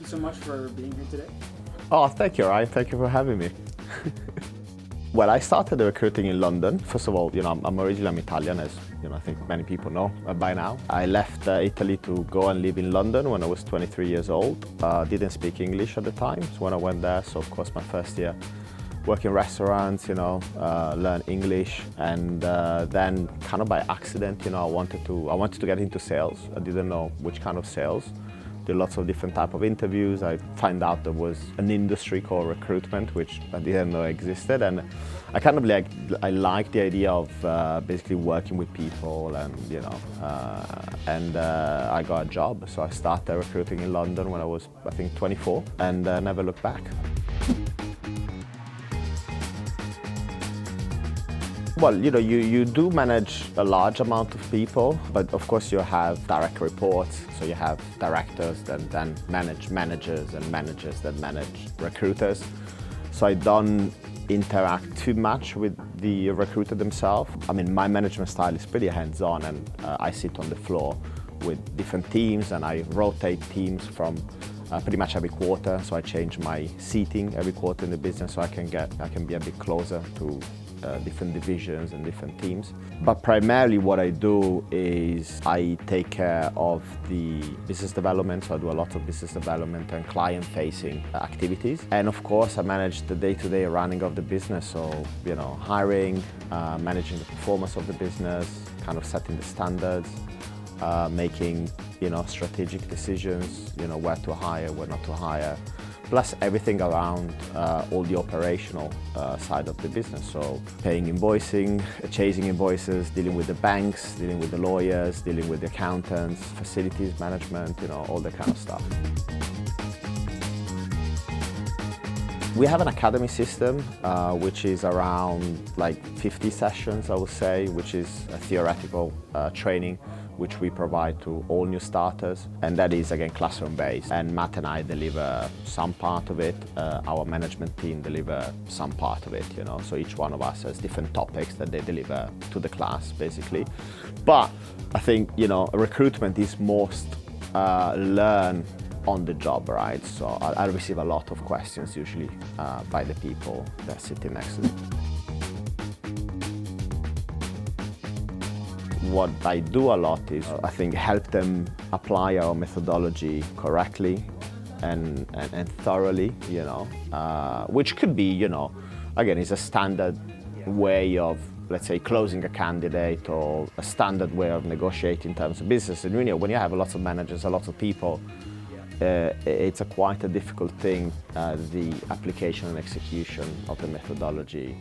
you so much for being here today. Oh, thank you, Ryan. Thank you for having me. Well, I started recruiting in London. First of all, I'm originally Italian, as I think many people know by now. I left Italy to go and live in London when I was 23 years old. Didn't speak English at the time, so when I went there, so of course my first year, work in restaurants, learn English, and then kind of by accident, I wanted to get into sales. I didn't know which kind of sales. Did lots of different type of interviews. I found out there was an industry called recruitment, which I didn't know existed, and I kind of I liked the idea of basically working with people, and I got a job. So I started recruiting in London when I was, I think, 24, and never looked back. Well, you do manage a large amount of people, but of course you have direct reports. So you have directors that then manage managers, and managers that manage recruiters. So I don't interact too much with the recruiter themselves. I mean, my management style is pretty hands-on, and I sit on the floor with different teams, and I rotate teams from pretty much every quarter. So I change my seating every quarter in the business, so I can be a bit closer to different divisions and different teams. But primarily what I do is I take care of the business development, so I do a lot of business development and client-facing activities. And of course I manage the day-to-day running of the business, so hiring, managing the performance of the business, kind of setting the standards, making strategic decisions, where to hire, where not to hire, plus everything around all the operational side of the business. So paying invoicing, chasing invoices, dealing with the banks, dealing with the lawyers, dealing with the accountants, facilities management, all that kind of stuff. We have an academy system, which is around like 50 sessions, I would say, which is a theoretical training which we provide to all new starters, and that is again classroom-based. And Matt and I deliver some part of it, our management team deliver some part of it, so each one of us has different topics that they deliver to the class, basically. But I think, recruitment is most learn on the job, right? So I receive a lot of questions usually by the people that are sitting next to me. What I do a lot is, I think, help them apply our methodology correctly and thoroughly, which could be, again, is a standard way of, let's say, closing a candidate, or a standard way of negotiating terms of business. And when you have lots of managers, a lot of people, it's quite a difficult thing, the application and execution of the methodology,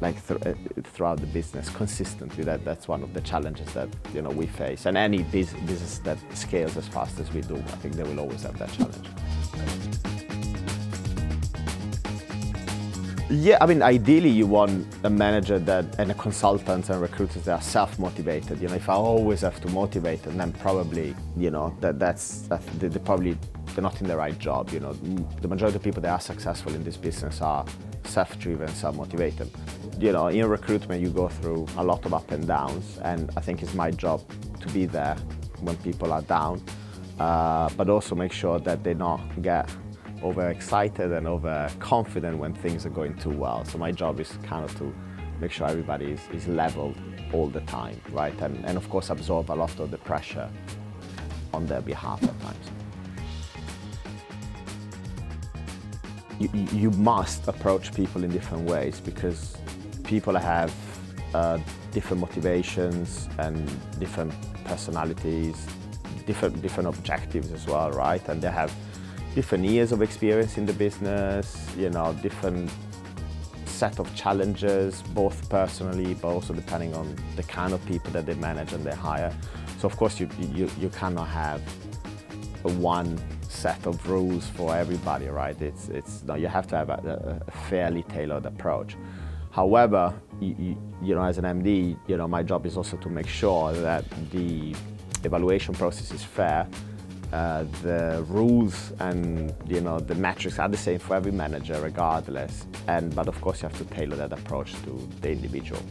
like throughout the business consistently. That's one of the challenges that we face, and any business that scales as fast as we do, I think they will always have that challenge. Yeah, I mean, ideally you want a manager and a consultant and recruiters that are self-motivated. If I always have to motivate them, then probably they're not in the right job. The majority of people that are successful in this business are self-driven, self-motivated. In recruitment you go through a lot of up and downs, and I think it's my job to be there when people are down, but also make sure that they not get overexcited and overconfident when things are going too well. So my job is kind of to make sure everybody is leveled all the time, right? And of course absorb a lot of the pressure on their behalf at times. You must approach people in different ways, because people have different motivations and different personalities, different objectives as well, right? And they have different years of experience in the business, different set of challenges, both personally, but also depending on the kind of people that they manage and they hire. So of course you cannot have one set of rules for everybody, right? You have to have a fairly tailored approach. However, as an MD, my job is also to make sure that the evaluation process is fair. The rules and the metrics are the same for every manager regardless, but of course you have to tailor that approach to the individual.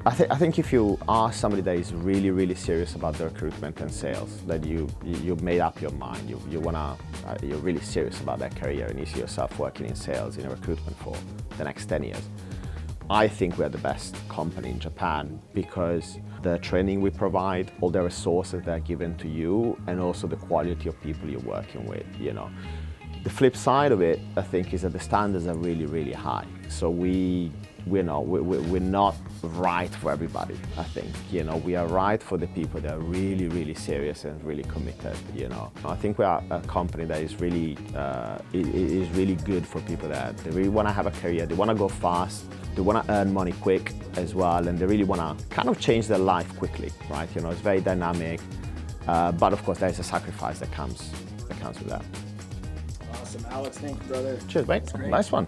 I think if you are somebody that is really, really serious about the recruitment and sales, that you've made up your mind, you're really serious about that career and you see yourself working in sales, in recruitment for the next 10 years, I think we're the best company in Japan because the training we provide, all the resources that are given to you, and also the quality of people you're working with, you know. The flip side of it, I think, is that the standards are really, really high. So we're not right for everybody, I think. You know, we are right for the people that are really, really serious and really committed, you know. I think we are a company that is really good for people that they really want to have a career, they want to go fast, they want to earn money quick as well, and they really want to kind of change their life quickly, right? You know, it's very dynamic, but of course there is a sacrifice that comes with that. Awesome, Alex, thank you, brother. Cheers, mate. Nice one.